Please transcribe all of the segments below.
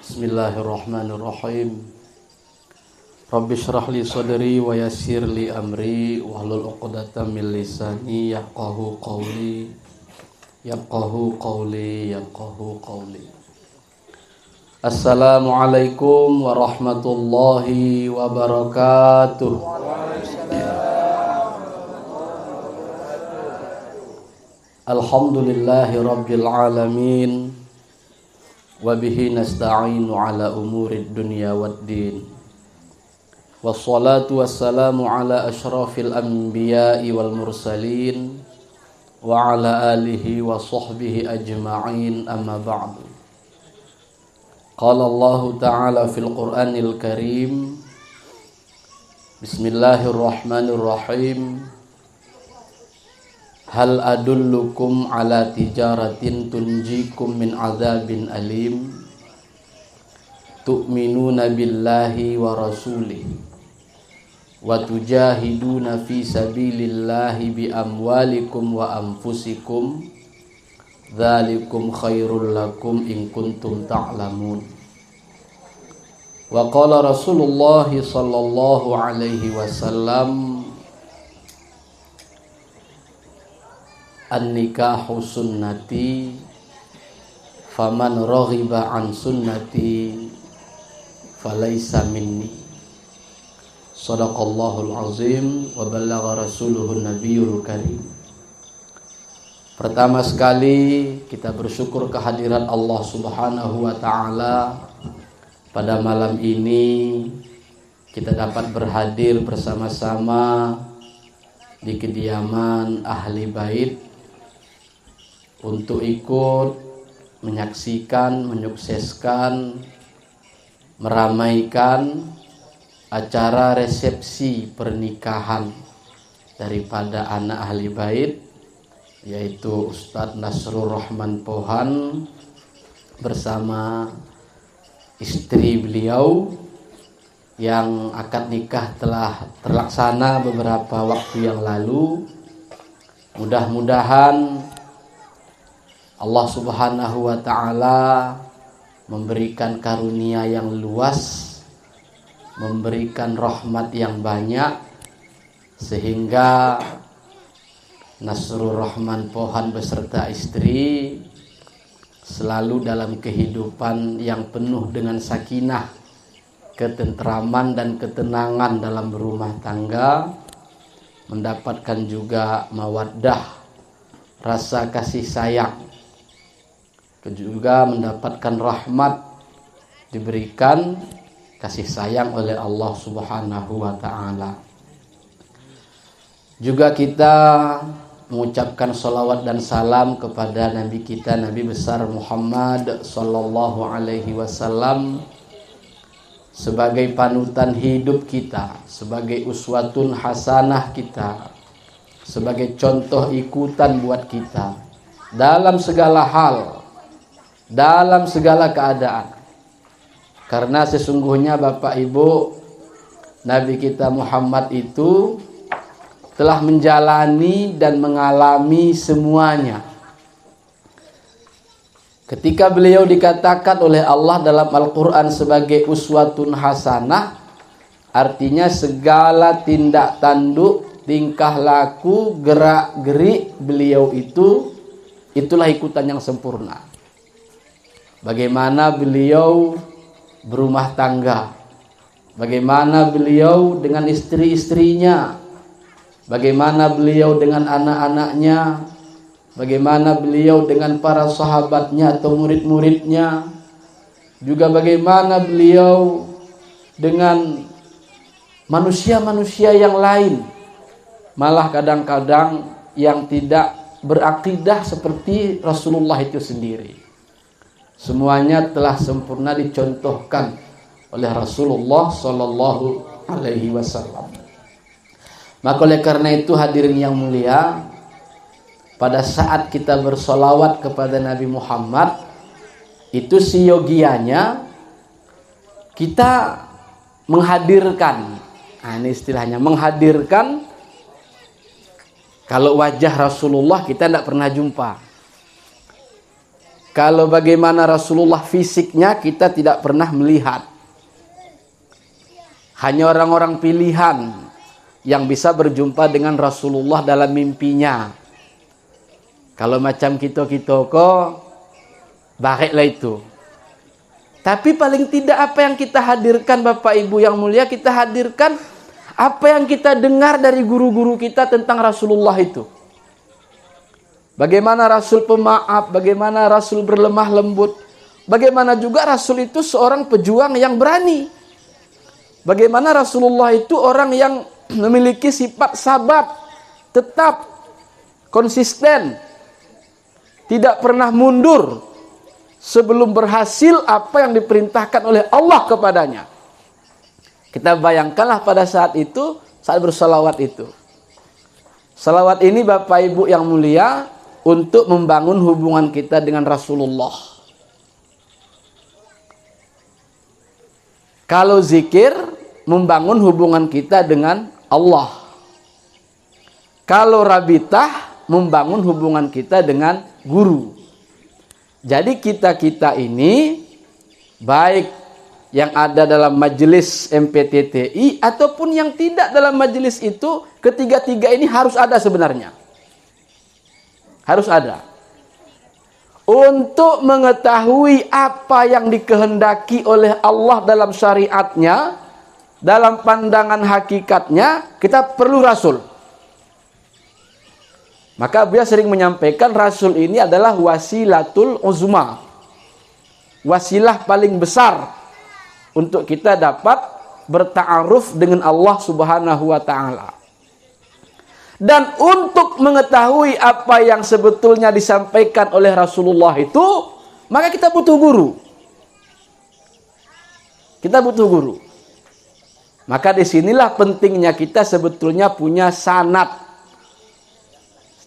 Bismillahirrahmanirrahim. Rabbi shrah li sadri wa yassir li amri wahlul 'uqdatam min lisani yafqahu qawli. Assalamualaikum warahmatullahi wabarakatuh. Alhamdulillahi rabbil alamin. Wabihi nasta'inu ala umurid dunya waddin. Wassalatu wassalamu ala ashrafil anbiya'i wal mursalin wa ala alihi wa sahbihi ajma'in, amma ba'du. Qala Allah ta'ala fil Qur'anil Karim, Bismillahirrahmanirrahim. Hal adullukum ala tijaratin tunjikum min azabin alim, tu'minuna billahi wa rasulih wa tujahiduna fi sabilillahi bi amwalikum wa anfusikum, dzalikum khairul lakum in kuntum ta'lamun. Wa qala Rasulullah sallallahu alaihi wasallam, an-nikahu sunnati faman raghiba an sunnati falaysa minni. Shadaqallahul azim wa ballagha rasuluhun nabiyul karim. Pertama sekali kita bersyukur kehadiran Allah Subhanahu wa taala. Pada malam ini kita dapat berhadir bersama-sama di kediaman ahli bait untuk ikut menyaksikan, menyukseskan, meramaikan acara resepsi pernikahan daripada anak ahli bait, yaitu Ustadz Nasrul Rahman Pohan bersama istri beliau yang akad nikah telah terlaksana beberapa waktu yang lalu. Mudah-mudahan Allah Subhanahu wa ta'ala memberikan karunia yang luas, memberikan rahmat yang banyak, sehingga Nasrul Rahman Pohan beserta istri selalu dalam kehidupan yang penuh dengan sakinah, ketentraman dan ketenangan dalam berumah tangga, mendapatkan juga mawaddah, rasa kasih sayang, juga mendapatkan rahmat, diberikan kasih sayang oleh Allah Subhanahu wa ta'ala. Juga kita mengucapkan salawat dan salam kepada Nabi kita, Nabi besar Muhammad sallallahu alaihi wasallam, sebagai panutan hidup kita, sebagai uswatun hasanah kita, sebagai contoh ikutan buat kita dalam segala hal, dalam segala keadaan. Karena sesungguhnya Bapak Ibu, Nabi kita Muhammad itu telah menjalani dan mengalami semuanya. Ketika beliau dikatakan oleh Allah dalam Al-Quran sebagai uswatun hasanah, artinya segala tindak tanduk, tingkah laku, gerak gerik beliau itulah ikutan yang sempurna. Bagaimana beliau berumah tangga, bagaimana beliau dengan istri-istrinya, bagaimana beliau dengan anak-anaknya, bagaimana beliau dengan para sahabatnya atau murid-muridnya, juga bagaimana beliau dengan manusia-manusia yang lain, malah kadang-kadang yang tidak berakidah seperti Rasulullah itu sendiri. Semuanya telah sempurna dicontohkan oleh Rasulullah sallallahu alaihi wasallam. Maka oleh karena itu hadirin yang mulia, pada saat kita bersolawat kepada Nabi Muhammad, itu siogianya kita menghadirkan, ini istilahnya menghadirkan, kalau wajah Rasulullah kita tidak pernah jumpa. Kalau bagaimana Rasulullah fisiknya kita tidak pernah melihat. Hanya orang-orang pilihan yang bisa berjumpa dengan Rasulullah dalam mimpinya. Kalau macam kita-kita kok, baiklah itu. Tapi paling tidak apa yang kita hadirkan Bapak Ibu yang mulia, kita hadirkan apa yang kita dengar dari guru-guru kita tentang Rasulullah itu. Bagaimana Rasul pemaaf, bagaimana Rasul berlemah lembut, bagaimana juga Rasul itu seorang pejuang yang berani. Bagaimana Rasulullah itu orang yang memiliki sifat sabar, tetap konsisten, tidak pernah mundur sebelum berhasil apa yang diperintahkan oleh Allah kepadanya. Kita bayangkanlah pada saat itu, saat bersalawat itu. Salawat ini Bapak Ibu yang mulia untuk membangun hubungan kita dengan Rasulullah. Kalau zikir, membangun hubungan kita dengan Allah. Kalau rabitah, membangun hubungan kita dengan guru. Jadi kita-kita ini, baik yang ada dalam majelis MPTTI ataupun yang tidak dalam majelis itu, ketiga-tiga ini harus ada sebenarnya. Harus ada. Untuk mengetahui apa yang dikehendaki oleh Allah dalam syariatnya, dalam pandangan hakikatnya, kita perlu Rasul. Maka beliau sering menyampaikan Rasul ini adalah wasilatul uzma. Wasilah paling besar untuk kita dapat berta'aruf dengan Allah Subhanahu wa ta'ala. Dan untuk mengetahui apa yang sebetulnya disampaikan oleh Rasulullah itu, maka kita butuh guru. Kita butuh guru. Maka disinilah pentingnya kita sebetulnya punya sanad.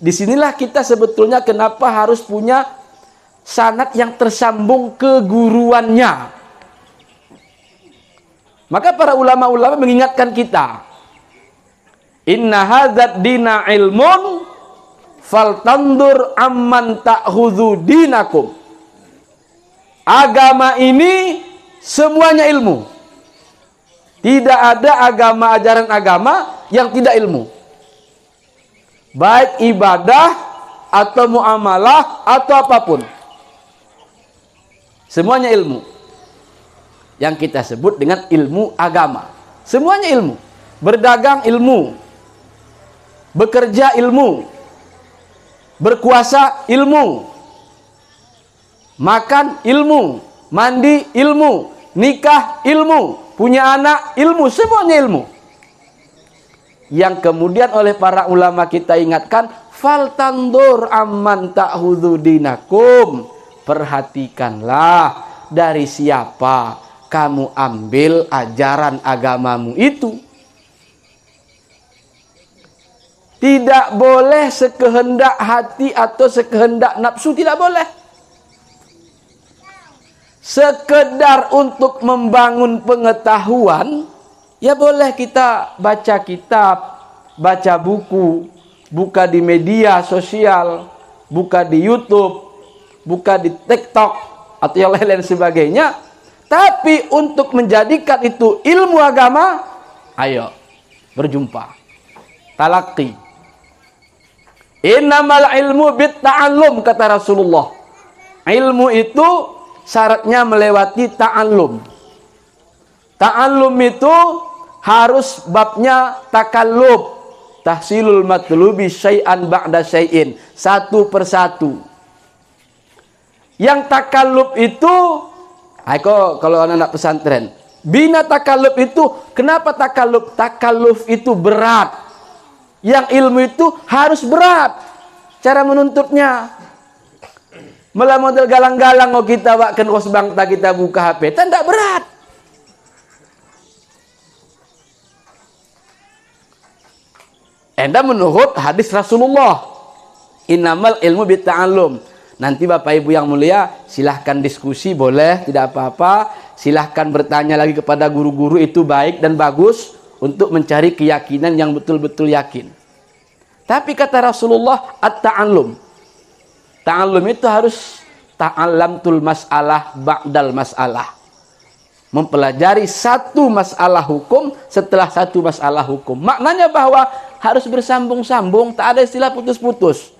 Disinilah kita sebetulnya kenapa harus punya sanad yang tersambung keguruannya. Maka para ulama-ulama mengingatkan kita, inna hadzal dina ilmun faltandur amman ta'khudhu dinakum. Agama ini semuanya ilmu. Tidak ada agama, ajaran agama yang tidak ilmu. Baik ibadah atau muamalah atau apapun. Semuanya ilmu. Yang kita sebut dengan ilmu agama. Semuanya ilmu. Berdagang ilmu. Bekerja ilmu. Berkuasa ilmu. Makan ilmu. Mandi ilmu. Nikah ilmu. Punya anak ilmu. Semuanya ilmu. Yang kemudian oleh para ulama kita ingatkan, faltandur amman ta'khudhu dinakum. Perhatikanlah dari siapa kamu ambil ajaran agamamu itu. Tidak boleh sekehendak hati atau sekehendak nafsu, tidak boleh. Sekedar untuk membangun pengetahuan, ya boleh kita baca kitab, baca buku, buka di media sosial, buka di YouTube, buka di TikTok, atau yang lain-lain sebagainya. Tapi untuk menjadikan itu ilmu agama, ayo berjumpa. Talaqi. Innamal ilmu bitta'allum, kata Rasulullah. Ilmu itu syaratnya melewati ta'allum. Ta'allum itu harus babnya takallub. Tahsilul matlubi syai'an ba'da syai'in. Satu persatu. Yang takallub itu, kalau anak-anak pesantren, bina takallub itu, kenapa takallub? Takalluf itu berat. Yang ilmu itu harus berat. Cara menuntutnya. Malah model galang-galang mau kita wakkan kos bangta kita buka HP. Tidak berat. Anda menurut hadis Rasulullah. Innamal ilmu bitta'allum. Nanti Bapak Ibu yang mulia, silahkan diskusi, boleh, tidak apa-apa. Silahkan bertanya lagi kepada guru-guru, itu baik dan bagus untuk mencari keyakinan yang betul-betul yakin. Tapi kata Rasulullah, at-ta'allum. Ta'allum itu harus ta'allamtul mas'alah ba'dal mas'alah. Mempelajari satu masalah hukum setelah satu masalah hukum. Maknanya bahwa harus bersambung-sambung, tak ada istilah putus-putus.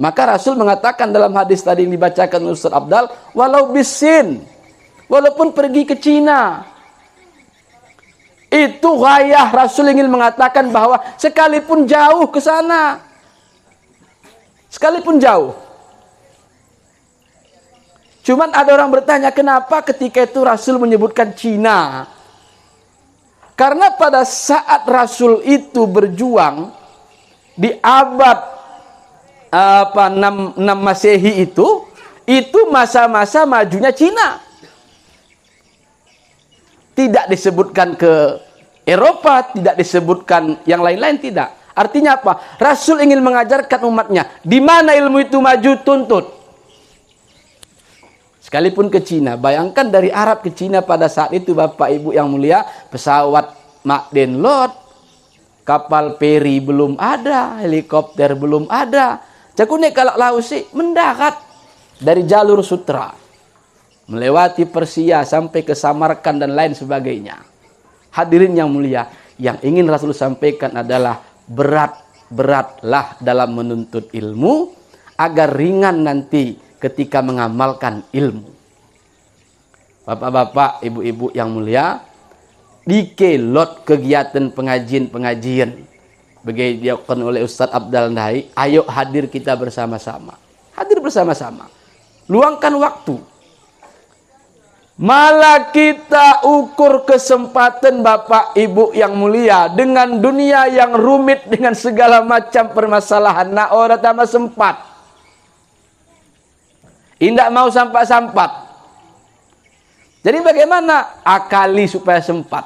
Maka Rasul mengatakan dalam hadis tadi yang dibacakan Ustaz Abdal, walau bisin, walaupun pergi ke Cina, itu gayah Rasul ingin mengatakan bahwa sekalipun jauh ke sana, sekalipun jauh. Cuman ada orang bertanya, kenapa ketika itu Rasul menyebutkan Cina? Karena pada saat Rasul itu berjuang di abad 6 Masehi itu masa-masa majunya Cina. Tidak disebutkan ke Eropa, tidak disebutkan yang lain-lain, tidak. Artinya apa? Rasul ingin mengajarkan umatnya, di mana ilmu itu maju, tuntut. Sekalipun ke Cina, bayangkan dari Arab ke Cina pada saat itu Bapak Ibu yang mulia, pesawat Makden Lot, kapal peri belum ada, helikopter belum ada. Cakune kalau lausi mendarat dari jalur sutra, melewati Persia sampai ke Samarkand dan lain sebagainya. Hadirin yang mulia, yang ingin Rasul sampaikan adalah berat-beratlah dalam menuntut ilmu agar ringan nanti ketika mengamalkan ilmu. Bapak-bapak, ibu-ibu yang mulia, dikelot kegiatan pengajian-pengajian begitu dilakukan oleh Ustaz Abdal Ndai. Ayo hadir kita bersama-sama. Hadir bersama-sama. Luangkan waktu. Malah kita ukur kesempatan Bapak Ibu yang mulia dengan dunia yang rumit dengan segala macam permasalahan. Nah, orang tambah sempat. Indak mau sampat-sampat. Jadi bagaimana akali supaya sempat?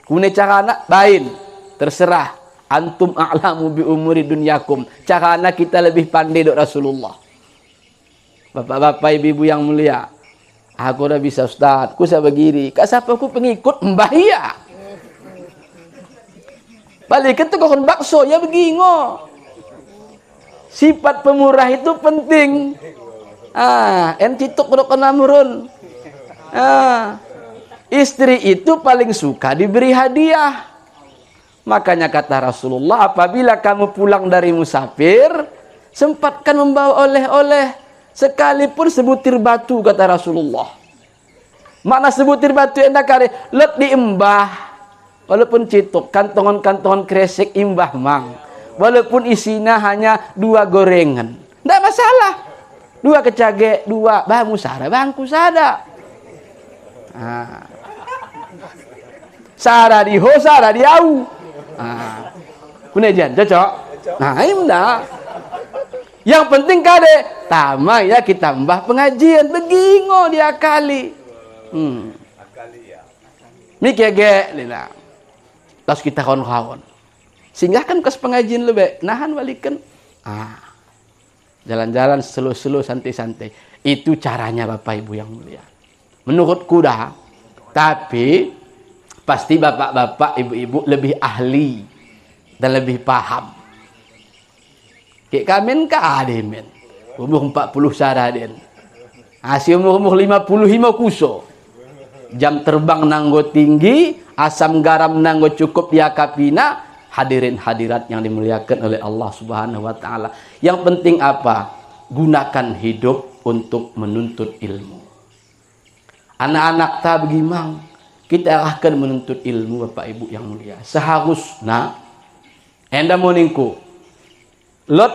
Kune cara anak lain, terserah. Antum a'lamu bi umuri dunyakum. Cara anak kita lebih pandai dok Rasulullah. Bapak-bapak, ibu-ibu yang mulia, aku udah bisa Ustaz, ku saya begini. Kak siapa aku pengikut mbahia. Balik itu kokon bakso ya begingo. Sifat pemurah itu penting. Encituk rokon namurun. Istri itu paling suka diberi hadiah. Makanya kata Rasulullah, apabila kamu pulang dari musafir, sempatkan membawa oleh-oleh, sekalipun sebutir batu, kata Rasulullah. Makna sebutir batu enak kare, let diembah, walaupun cituk, kantongan-kantongan kresek imbah mang, walaupun isinya hanya 2 gorengan, tidak masalah. 2 kecage, 2 bahu sara, bangku sada. Sara di ho, sara di au. Kunejan, cocok? Nah, ini enggak. Yang penting kade, tamai ya kita mbah pengajian, begingo diakali. Akali ya. Mikege, lina. Terus kita kawan-kawan. Singgahkan kes pengajian lebih, nahan balikan. Jalan-jalan slow-slow, santai-santai. Itu caranya Bapak Ibu yang mulia. Menurutku dah. Tapi pasti bapak-bapak, ibu-ibu lebih ahli dan lebih paham. Kayak kamen men. Umur 40 saraden. Asih umur 55 kuso. Jam terbang nanggo tinggi, asam garam nanggo cukup ya kapina. Hadirin hadirat yang dimuliakan oleh Allah Subhanahu wa taala. Yang penting apa? Gunakan hidup untuk menuntut ilmu. Anak-anak tak begimang, kita akan menuntut ilmu Bapak Ibu yang mulia. Seharusnya enda moningku lot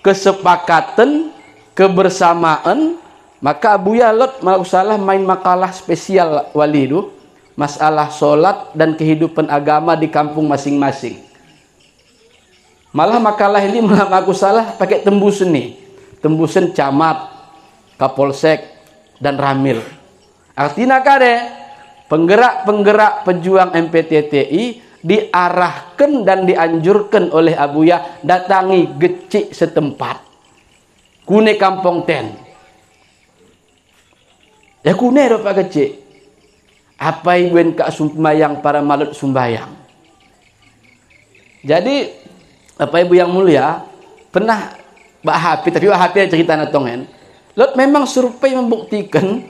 kesepakatan kebersamaan, maka Buya lot masalah main makalah spesial wali itu, masalah solat dan kehidupan agama di kampung masing-masing. Malah makalah ini malah aku salah pakai tembusan nih. Tembusan camat, kapolsek, dan ramil. Artinya kade, penggerak-penggerak pejuang MPTTI diarahkan dan dianjurkan oleh Abuya datangi gecik setempat. Kune kampung ten. Ya kune do Pak gecik. Apa ibuin kak sumbayang para malut sumbayang. Jadi Bapak Ibu yang mulia, pernah Mbak Hapi, tapi Mbak Hapi cerita natongen. Lot memang survei membuktikan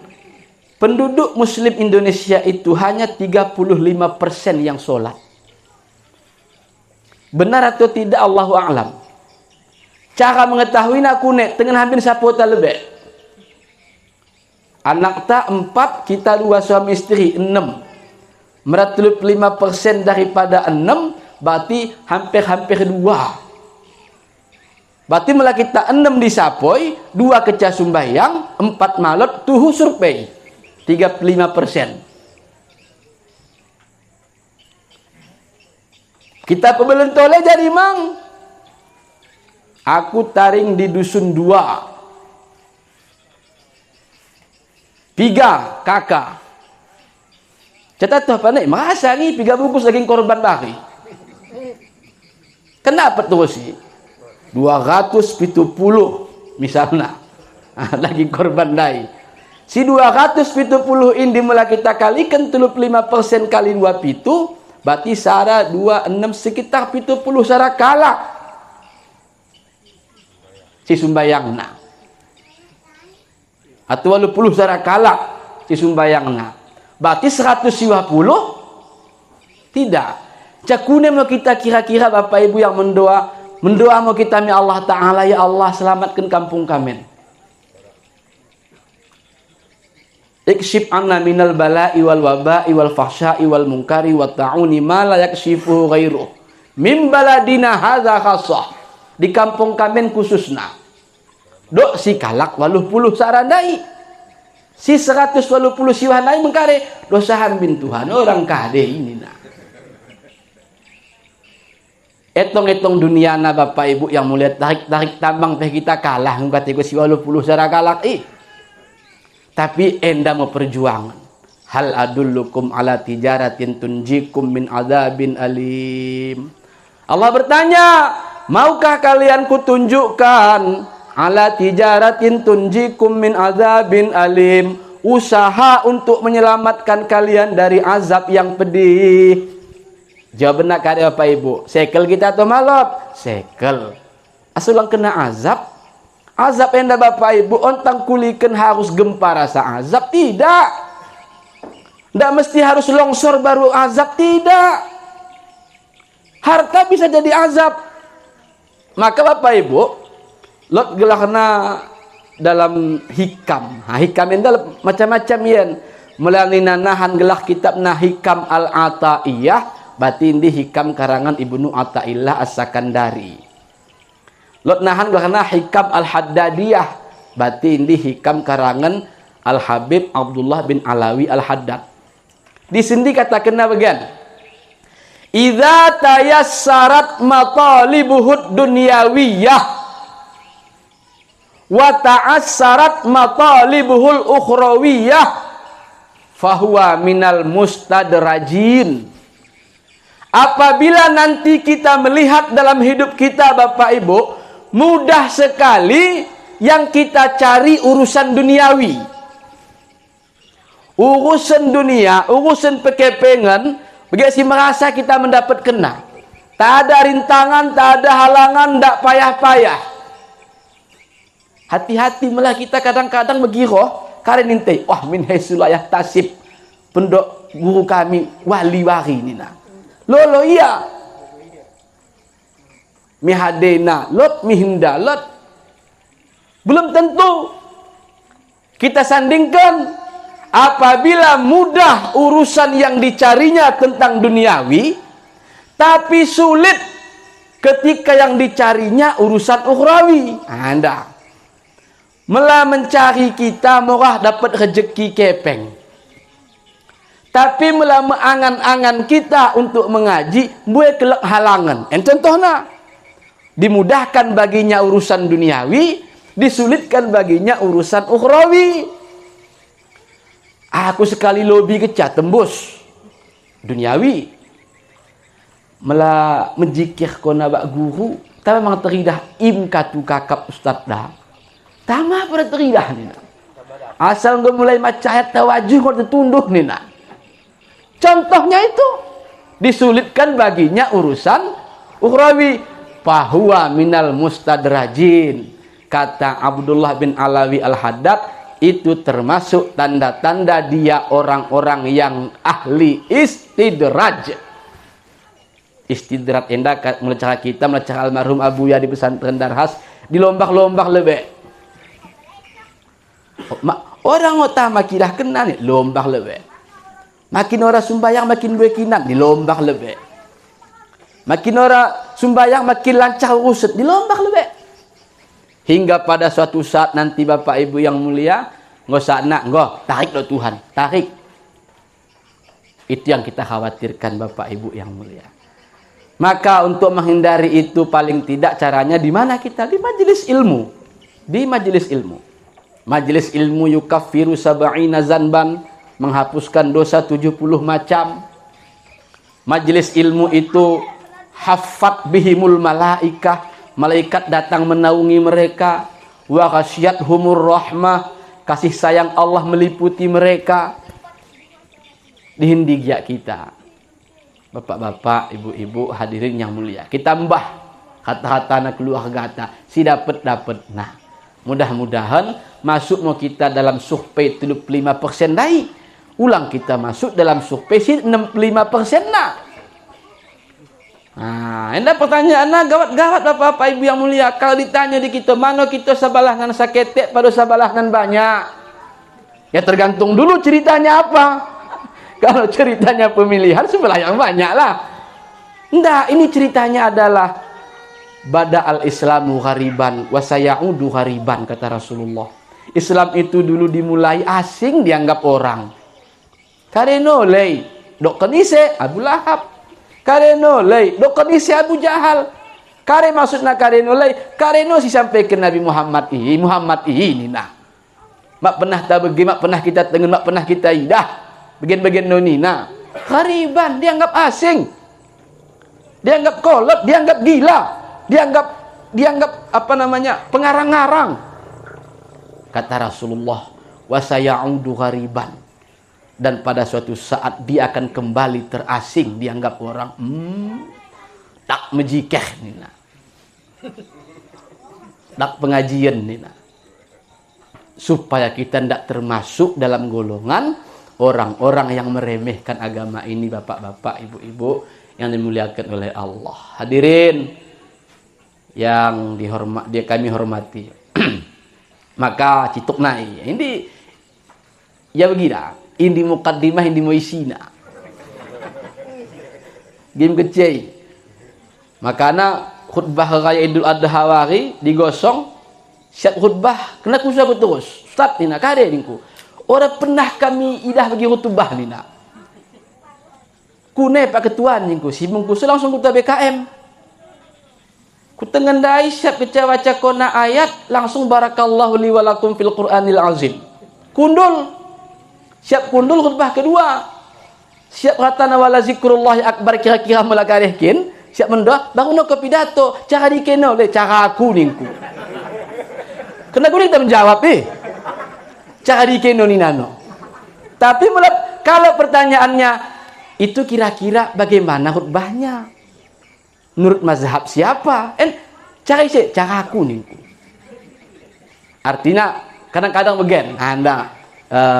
penduduk muslim Indonesia itu hanya 35% yang sholat. Benar atau tidak Allahu a'lam. Cara mengetahui nak kunek dengan hampir sapu tak lebih. Anak tak 4, kita 2 suami istri 6. 45% daripada 6 berarti hampir 2. Berarti malah kita 6 disapoi, 2 kecah sumbayang, 4 malot, tuhu survei 35%. Kita pebelen tole jadi mang. Aku taring di dusun 2. 3 kakak. Catat tuh apa nih? Masa nih 3 bungkus daging korban bari. Kenapa terus sih? 270 misalnya. Lagi korban dai. Si 270 ini mulai kita kalikan 35% kali 2 pitu. Berarti sara 26 sekitar 70 sara kalak. Si sumbayangna. Atau 80 sara kalak si sumbayangna. Berarti 150? Tidak. Cakune mau kita kira-kira Bapak Ibu yang mendoa mau kita mi Allah Ta'ala, ya Allah selamatkan kampung kami. Ikshif anna minal bala'i wal waba'i wal fahsya'i wal munkari wa ta'uni ma la yakshifuhu ghairuh min baladina hadza khassah. Di kampung kami khususna dok si kalak 80 sarandai, si 180 siwanai mengkare dosa hambin Tuhan orang kade ini nah. Etong-etong dunia na Bapak Ibu yang mulai tarik tambang teh kita kalah ngkati ku si 80 sara kalak Tapi enda mau perjuangan. Hal adullukum ala tijaratin tunjikum min adzabin alim. Allah bertanya, maukah kalian kutunjukkan ala tijaratin tunjikum min adzabin alim, usaha untuk menyelamatkan kalian dari azab yang pedih. Jawabannya kata Bapak Ibu, sekel kita atau malot? Sekel. Asulang kena azab. Azab enda Bapak Ibu ontang kulikan harus gempa rasa azab, tidak. Tidak mesti harus longsor baru azab, tidak. Harta bisa jadi azab. Maka Bapak Ibu lot gelahna dalam hikam. Hikam enda macam-macam yen. Melalui nahan gelah kitab Hikam Al-Ataiyah, batin di hikam karangan Ibnu Athaillah As-Sakandari. Lot nahan karena Hikam Al-Haddadiyah, batin di hikam karangan Al-Habib Abdullah bin Alawi Al-Haddad. Di sini katakan bagian, idza tayassarat matalibuhud dunyawiyah wa ta'assarat matalibuhul ukhrawiyah fahuwa minal mustadrajin. Apabila nanti kita melihat dalam hidup kita Bapak Ibu, mudah sekali yang kita cari urusan duniawi. Urusan dunia, urusan pekepengan, begitu merasa kita mendapat kena. Tak ada rintangan, tak ada halangan, tak payah-payah. Hati-hati malah kita kadang-kadang begiroh, karen intai, wah min hasulayah tasib, pendok guru kami wali wari ini nah. Lolo iya. Mihadena lot mihinda lot. Belum tentu. Kita sandingkan apabila mudah urusan yang dicarinya tentang duniawi, tapi sulit ketika yang dicarinya urusan ukhrawi. Anda malah mencari kita murah dapat rezeki kepeng. Tapi melalui angan-angan kita untuk mengaji, buat kelak halangan. Contohnya, dimudahkan baginya urusan duniawi, disulitkan baginya urusan ukhrawi. Aku sekali lobi kecat tembus duniawi, melah menjikir kona bak guru, tapi memang teridah imkatu kakap ustad dah. Tama pada teridah ni. Asal nggak mulai macayat tawajuh kau tertunduh ni nak. Contohnya itu disulitkan baginya urusan ukhrawi, fahuwa minal mustadrajin. Kata Abdullah bin Alawi Al-Haddad, itu termasuk tanda-tanda dia orang-orang yang ahli istidraj. Istidraj endah melecah kita, melecah almarhum Abu Ya di pesantren Darhas, dilombak-lombak lebih. Orang utama makin kena nih, lombak lebih. Makin orang sumbayang makin bekinan, dilombak lebih. Makin orang sumbayang makin lancar urusan, dilombak lebih. Hingga pada suatu saat nanti Bapak Ibu yang mulia, nggak usah nak, nggak, tarik loh Tuhan, tarik. Itu yang kita khawatirkan Bapak Ibu yang mulia. Maka untuk menghindari itu paling tidak caranya di mana kita? Di majelis ilmu. Di majelis ilmu. Majelis ilmu yukaffiru sab'ina zanban, menghapuskan dosa 70 macam. Majelis ilmu itu haffat bihimul malaikah, malaikat datang menaungi mereka. Wa ghasyiyatuhumur rahmah, kasih sayang Allah meliputi mereka. Dihindig ya kita. Bapak-bapak, ibu-ibu, hadirin yang mulia. Kita mbah kata-kata anak keluarga kata, si dapat. Nah, mudah-mudahan masuk mau kita dalam survei 75% dai. Ulang kita masuk dalam survei 65% nah. Nah, ini pertanyaan gawat-gawat Bapak-bapak Ibu yang mulia. Kalau ditanya di kita, mana kita sabalah nan saketek pada sabalah nan banyak? Ya tergantung dulu ceritanya apa. Kalau ceritanya pemilihan sebelah yang banyak lah. Enggak, ini ceritanya adalah bada al-islamu ghariban wa sayaudu ghariban, kata Rasulullah. Islam itu dulu dimulai asing dianggap orang. Kareno lei dok kenise Abu Lahab. Kareno lei dok kenise Abu Jahal. Kare maksudna kareno lei, kareno si sampai ke Nabi Muhammad ini nah. Mak pernah tak bagi, mak pernah kita tengen, mak pernah kita idah. Bagian-bagian nonina. Ghariban, dianggap asing. Dianggap kolot, dianggap gila. Dianggap apa namanya? Pengarang-arang. Kata Rasulullah, wa sayaudu ghariban. Dan pada suatu saat dia akan kembali terasing, dianggap orang tak mejikeh nina. Tak pengajian nina. Supaya kita tidak termasuk dalam golongan orang-orang yang meremehkan agama ini, bapak-bapak, ibu-ibu yang dimuliakan oleh Allah. Hadirin yang kami hormati. Maka cituk naik. Ini ya begini. Ini mukaddimah, ini moisina. Game kecil. Makanya khutbah raya Idul Adha hari digosong siap khutbah kena kusaku terus. Ustaz nina kade ningku. Orang pernah kami idah bagi khutbah nina. Kune Pak Ketua ningku si mengkusu langsung kuta BKM. Kutengendai siap kecawaca kona ayat langsung barakallahu li walakum fil Qur'anil azim. Kundul. Siap kundul khutbah kedua. Siap kata wala zikrullahi akbar kira-kira melakarehkin. Siap mendoa baru no ke pidato. Cara dikeno le cara aku ningku. Kena aku kita menjawab cara dikeno ni nano. Tapi kalau pertanyaannya itu kira-kira bagaimana khutbahnya? Menurut mazhab siapa? Cara aku ningku. Artinya kadang-kadang begen. Anda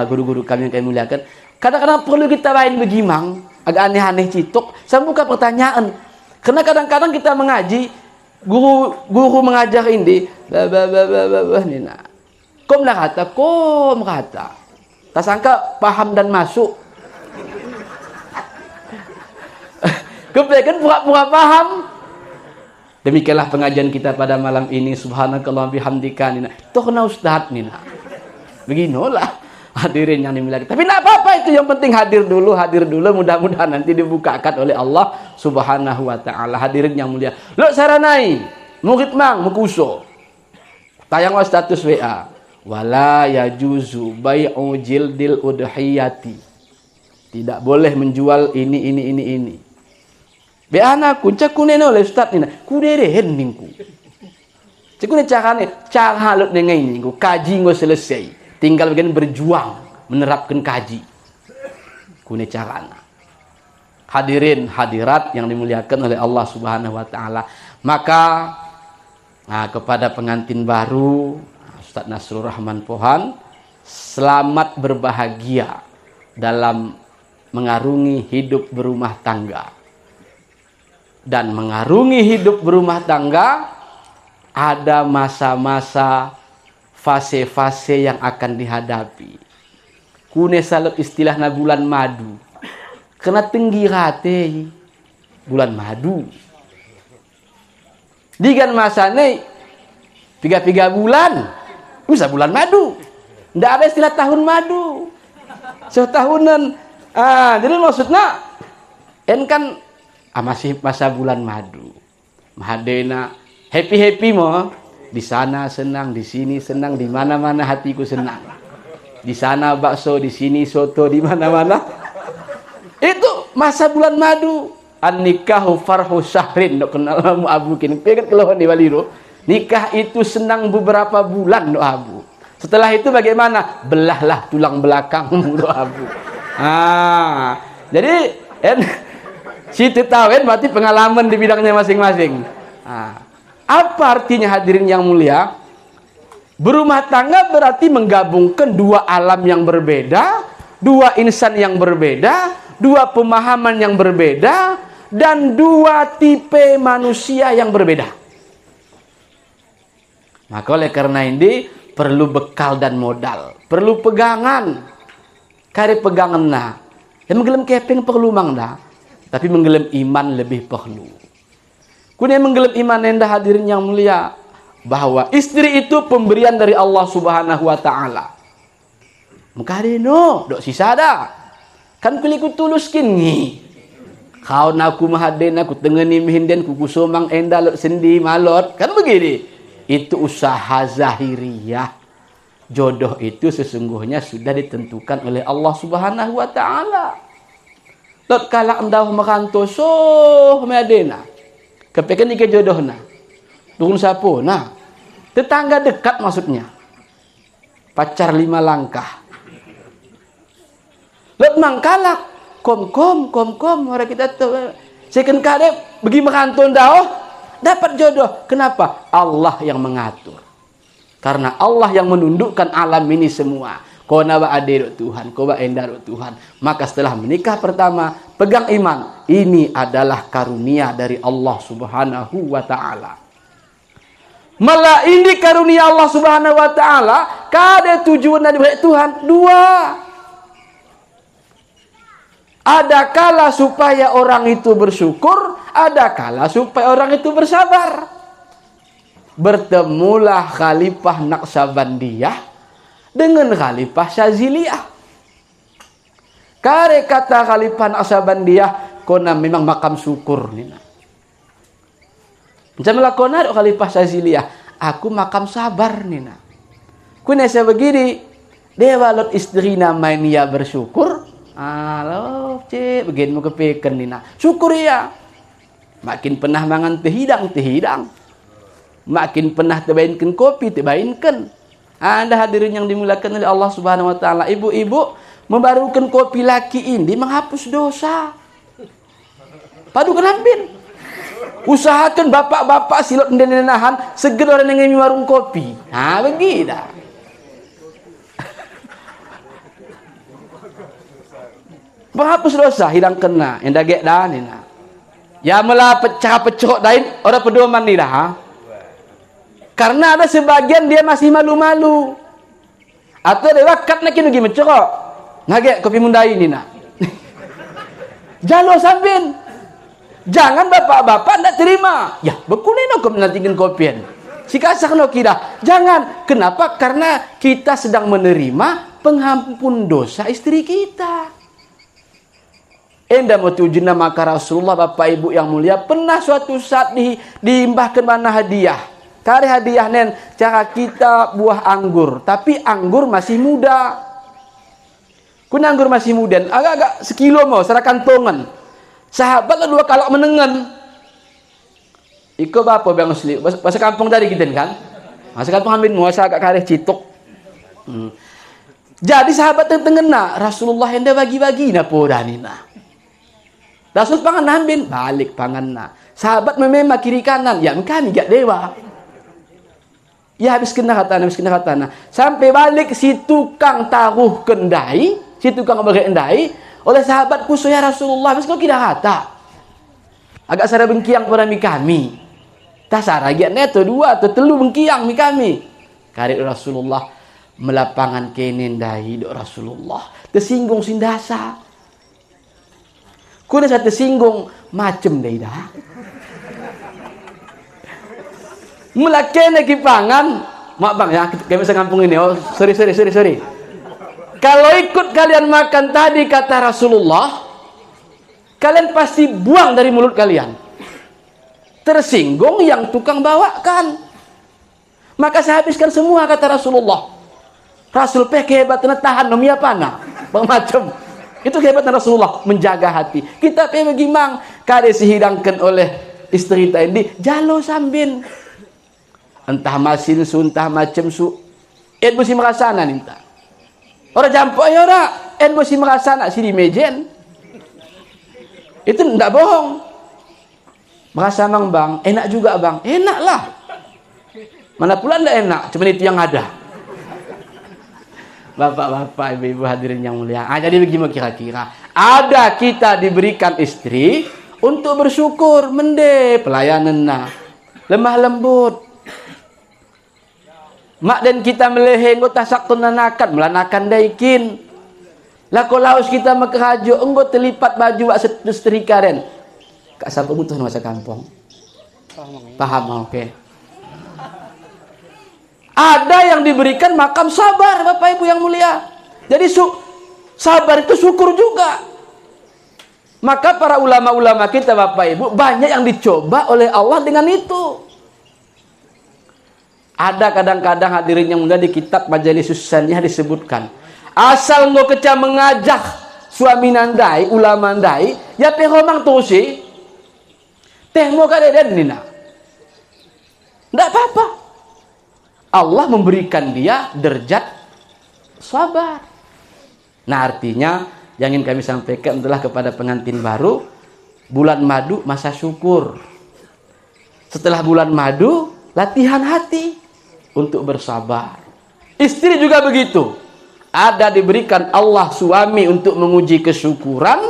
guru-guru kami yang kami muliakan. Kadang-kadang perlu kita main begimang, agak aneh-aneh citok. Saya buka pertanyaan. Karena kadang-kadang kita mengaji, guru mengajar ini, nina. Kom kata. Tak sangka paham dan masuk. Kepekan pura-pura paham. Demikianlah pengajian kita pada malam ini. Subhanakallah bihamdika nina. Toh kena ustaz nina. Beginilah. Hadirin yang dimuliakan. Tapi tidak apa-apa itu, yang penting hadir dulu. Mudah-mudahan nanti dibukakan oleh Allah Subhanahu wa ta'ala. Hadirin yang mulia. Lo saranai murid mang mukuso. Tayang status WA. Wala yajuzu bai'u jildil udhiyati. Tidak boleh menjual ini. Be anakku cakune oleh ustaz ni. Kuderen ningku. Cakune cara halut dengan ini ningku. Kaji ngo selesai. Tinggal bagian berjuang menerapkan kaji. Kune carana. Hadirin hadirat yang dimuliakan oleh Allah Subhanahu wa taala. Maka Nah, kepada pengantin baru, Ustaz Nasrul Rahman Pohan, selamat berbahagia dalam mengarungi hidup berumah tangga. Dan mengarungi hidup berumah tangga, ada masa-masa, fase-fase yang akan dihadapi. Kune salut istilahna bulan madu. Kena tinggi rate bulan madu. Digan masane 3 bulan bisa bulan madu. Ndak ada istilah tahun madu. Setahunan. Jadi maksudnya kan masih masa bulan madu. Mahadena happy mo. Di sana senang, di sini senang, di mana-mana hatiku senang. Di sana bakso, di sini soto, di mana-mana. Itu masa bulan madu. An-nikahu farhu syahrin. Dok kenal mu abu kini. Pegat keluhan di Waliro. Nikah itu senang beberapa bulan, dok abu. Setelah itu bagaimana? Belahlah tulang belakangmu, dok abu. Jadi si tetawen berarti pengalaman di bidangnya masing-masing. Apa artinya hadirin yang mulia? Berumah tangga berarti menggabungkan dua alam yang berbeda, dua insan yang berbeda, dua pemahaman yang berbeda, dan dua tipe manusia yang berbeda. Maka oleh karena ini perlu bekal dan modal, perlu pegangan. Kari pegangan nah. Yang menggelem keping perlu mang dah, tapi menggelem iman lebih perlu. Kunia menggelem iman endah hadirin yang mulia, bahwa istri itu pemberian dari Allah Subhanahu wa taala. Mukadeno, dok sisa dah. Kan kuliku tulus kini. Kau naku mahaden aku tengeni mihinden kuku somang endah sendi malot. Kan begini. Itu usaha zahiriyah. Jodoh itu sesungguhnya sudah ditentukan oleh Allah Subhanahu wa taala. Lot kala endah makanto so meadena. Kepekan ike jodohna. Turun sapo. Nah, tetangga dekat maksudnya. Pacar 5 langkah. Lot mangkalak. Kom orang kita tuh second kali bagi merantau dah dapat jodoh. Kenapa? Allah yang mengatur. Karena Allah yang menundukkan alam ini semua. Kau nawa adil Tuhan, kau ba endar Tuhan. Maka setelah menikah pertama, pegang iman. Ini adalah karunia dari Allah Subhanahu wa taala. Malah ini karunia Allah Subhanahu wa taala, kada tujuan dari Tuhan dua. Ada kala supaya orang itu bersyukur, ada kala supaya orang itu bersabar. Bertemulah Khalifah Naqsabandiyah dengan Khalifah Syaziliyah. Kare kata Khalifah Naqsabandiyah, kona memang makam syukur nina. Macam lakona Khalifah Syaziliyah, aku makam sabar nina. Kuna saya begini, dewa lot istrina mainia bersyukur. Halo, cik, begini mau kepekan nina. Syukur ya. Makin pernah mangan tehidang. Makin pernah tebainkan kopi, tebainkan. Anda hadirin yang dimuliakan oleh Allah Subhanahu wa taala. Ibu-ibu, membarukan kopi laki ini menghapus dosa. Padu kenapin? Usahakan bapak-bapak silot nenenahan segera orang yang warung kopi. Begitu. Menghapus dosa, hilang kena, yang dagek dah ni nah. Ya mula pecah-pecok dain orang pedoman ni dah. Karena ada sebagian dia masih malu-malu. Atau dia wakat nak kini mencerok. Ngagek kopi mundai ni nah. Jalo sambin. Jangan bapak-bapak nak terima. Ya, bekulino kau nantikan kopian. Si kasak no kira. Jangan. Kenapa? Karena kita sedang menerima pengampun dosa istri kita. Endah mutujuna maka Rasulullah Bapak Ibu yang mulia pernah suatu saat diimbahkan mana hadiah. Kari hadiah nen cara kita buah anggur, tapi anggur masih muda. Kun anggur masih muda, agak-agak sekilo mau serahkan tongan. Sahabat lah 2 kalak menengan. Iko bapak bang usli, bahasa kampung dari kita kan. Bahasa kampung ambil muasa agak kari citok. Jadi sahabat yang tengena Rasulullah hendak bagi-bagi na podanina. Rasul pangan nambin balik pangan na. Sahabat memang kiri kanan, ya kami gak dewa. Ya habis kena katana. Sampai balik si tukang taruh kendai, si tukang berendai, oleh sahabatku ya Rasulullah, habis kau kira kata. Agak sara bengkiang pada kami. Tak sara giatnya tu dua atau telu bengkiang kami. Kari Rasulullah melapangan kenendai dok Rasulullah. Tersinggung sindasa. Kuna saya tersinggung macem dah dah. Melakena kipangan, mak bang ya, kami sekampung ini. Oh, sorry. Kalau ikut kalian makan tadi kata Rasulullah, kalian pasti buang dari mulut kalian. Tersinggung yang tukang bawakan. Maka saya habiskan semua kata Rasulullah. Rasul kehebatan tahan nomia pana, bang macam. Itu kehebatan Rasulullah menjaga hati. Kita bagaimana kade dihidangkan oleh istri tadi jalo sambin. Entah masin su entah macam su. Mesti merasana ninta. Orang jampok ya ora, mesti merasana si di mejen. Itu ndak bohong. Merasa mang bang, enak juga bang. Enak lah. Mana pula ndak enak, cuma itu yang ada. Bapak-bapak, ibu-ibu hadirin yang mulia. Jadi bagaimana kira-kira? Ada kita diberikan istri untuk bersyukur, mende pelayanan lemah lembut. Mak dan kita meleheng ngota saktun melanakan daikin. Lako laos kita mekerajo enggo terlipat baju wak setrika ren. Kak sapa butuh masa kampung. Paham oke. Ada yang diberikan makam sabar, Bapak Ibu yang mulia. Jadi sabar itu syukur juga. Maka para ulama-ulama kita Bapak Ibu banyak yang dicoba oleh Allah dengan itu. Ada kadang-kadang hadirin yang mulia di kitab Majelis Susaniyah disebutkan, asal ngo keca mengajak suami nandai, ulama nandai, ya teh homang tusi, teh mau kadeden nina. Ndak apa-apa. Allah memberikan dia derajat sabar. Nah artinya yang ingin kami sampaikan adalah kepada pengantin baru, bulan madu masa syukur. Setelah bulan madu latihan hati untuk bersabar. Istri juga begitu. Ada diberikan Allah suami untuk menguji kesyukuran,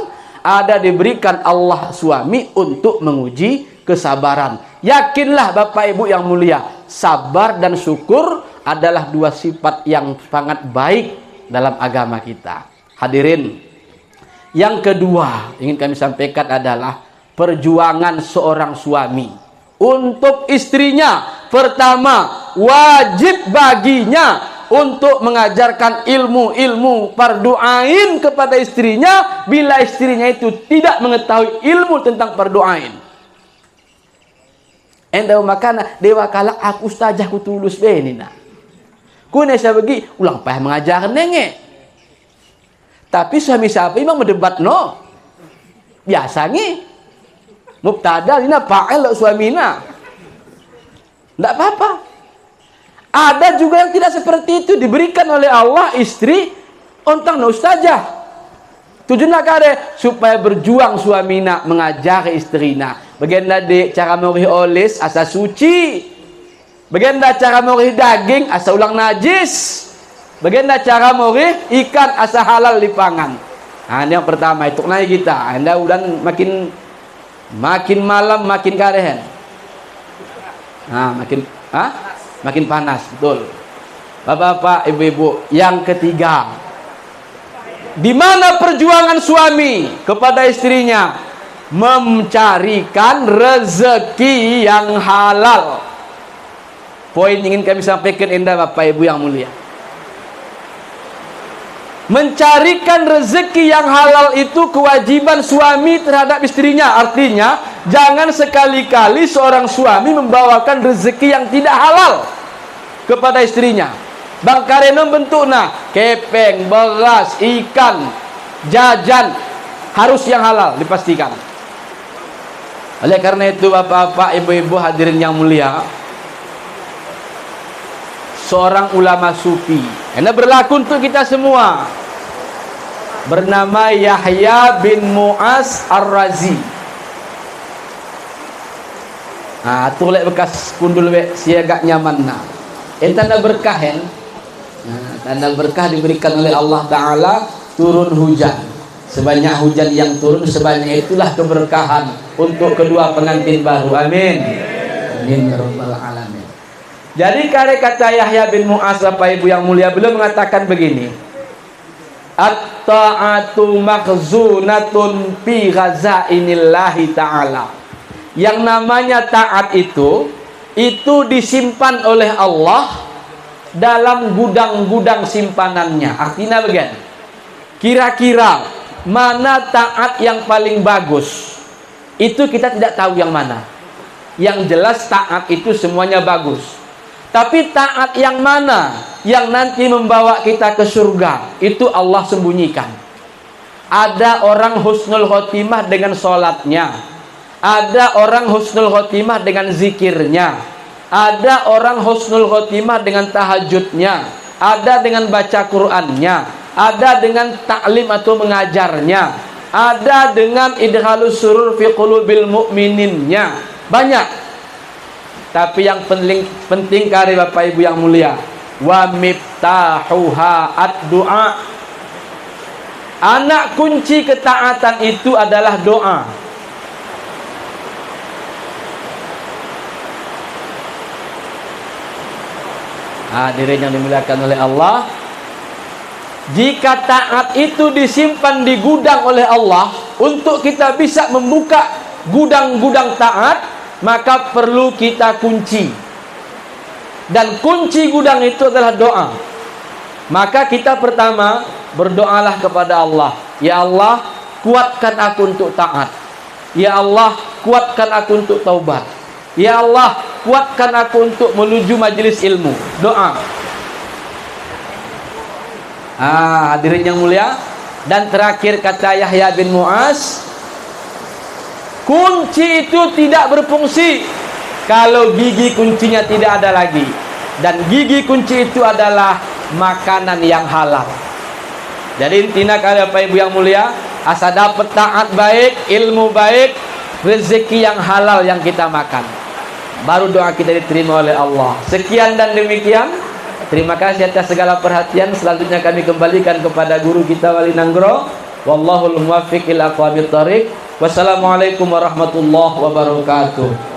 ada diberikan Allah suami untuk menguji kesabaran. Yakinlah Bapak Ibu yang mulia, sabar dan syukur adalah dua sifat yang sangat baik dalam agama kita. Hadirin, yang kedua ingin kami sampaikan adalah perjuangan seorang suami untuk istrinya. Pertama, wajib baginya untuk mengajarkan ilmu-ilmu fardu ain kepada istrinya bila istrinya itu tidak mengetahui ilmu tentang fardu ain. Endau makana dewa kalak aku ustazah ku tulus benina. Ku nesa bagi ulang payah mengajar nenge. Tapi suami siapa memang mendebat no. Biasa ngi. Mubtada dina fa'il suamina. Ndak apa-apa. Ada juga yang tidak seperti itu, diberikan oleh Allah istri ontang no ustazah. Tujuannya kade supaya berjuang suamina mengajar istrina. Bagaimana cara mengurih oles asa suci. Bagaimana cara mengurih daging asa ulang najis. Bagaimana cara mengurih ikan asa halal di pangan. Nah, ini yang pertama itu naik kita. Anda udah makin malam makin karehen. Nah, makin panas, betul. Bapak-bapak, ibu-ibu, yang ketiga, di mana perjuangan suami kepada istrinya mencarikan rezeki yang halal. Poin ingin kami sampaikan indah Bapak Ibu yang mulia. Mencarikan rezeki yang halal itu kewajiban suami terhadap istrinya. Artinya, jangan sekali-kali seorang suami membawakan rezeki yang tidak halal kepada istrinya. Bang karena bentuknya kepeng, beras, ikan, jajan harus yang halal dipastikan. Oleh karena itu bapak-bapak, ibu-ibu hadirin yang mulia, seorang ulama sufi, ini berlaku untuk kita semua, bernama Yahya bin Mu'az Ar-Razi. Nah, tu lek bekas kundul siaga nyaman nah. Tanda berkah kan? Nah, tanda berkah diberikan oleh Allah Ta'ala, turun hujan. Sebanyak hujan yang turun, sebanyak itulah keberkahan untuk kedua pengantin baru. Amin. Amin ya rabbal alamin. Jadi kata Yahya bin Mu'az, Bapak Ibu yang mulia, beliau mengatakan begini: at-ta'atu makhzunatun fi ghazainillahi ta'ala. Yang namanya taat itu disimpan oleh Allah dalam gudang-gudang simpanannya. Artinya begini, kira-kira mana taat yang paling bagus, itu kita tidak tahu yang mana. Yang jelas taat itu semuanya bagus. Tapi taat yang mana yang nanti membawa kita ke surga, itu Allah sembunyikan. Ada orang husnul khotimah dengan sholatnya, ada orang husnul khotimah dengan zikirnya, ada orang husnul khotimah dengan tahajudnya, ada dengan baca Qur'annya, ada dengan taklim atau mengajarnya, ada dengan idhalus surur fi qulubil mu'mininnya. Banyak. Tapi yang penting kari Bapak Ibu yang mulia, wa miftahuha ad-du'a. Anak kunci ketaatan itu adalah doa. Hadirin yang dimuliakan oleh Allah, jika taat itu disimpan di gudang oleh Allah untuk kita bisa membuka gudang-gudang taat, maka perlu kita kunci. Dan kunci gudang itu adalah doa. Maka kita pertama berdoalah kepada Allah, ya Allah, kuatkan aku untuk taat. Ya Allah, kuatkan aku untuk taubat. Ya Allah, kuatkan aku untuk menuju majelis ilmu. Doa. Hadirin yang mulia, dan terakhir kata Yahya bin Mu'az, kunci itu tidak berfungsi kalau gigi kuncinya tidak ada lagi. Dan gigi kunci itu adalah makanan yang halal. Jadi intinya kalian Bapak Ibu yang mulia, asal dapat taat baik, ilmu baik, rezeki yang halal yang kita makan, baru doa kita diterima oleh Allah. Sekian dan demikian. Terima kasih atas segala perhatian. Selanjutnya kami kembalikan kepada guru kita Wali Nanggro. Wallahul muwaffiq ila aqwamit thoriq. Wassalamualaikum warahmatullahi wabarakatuh.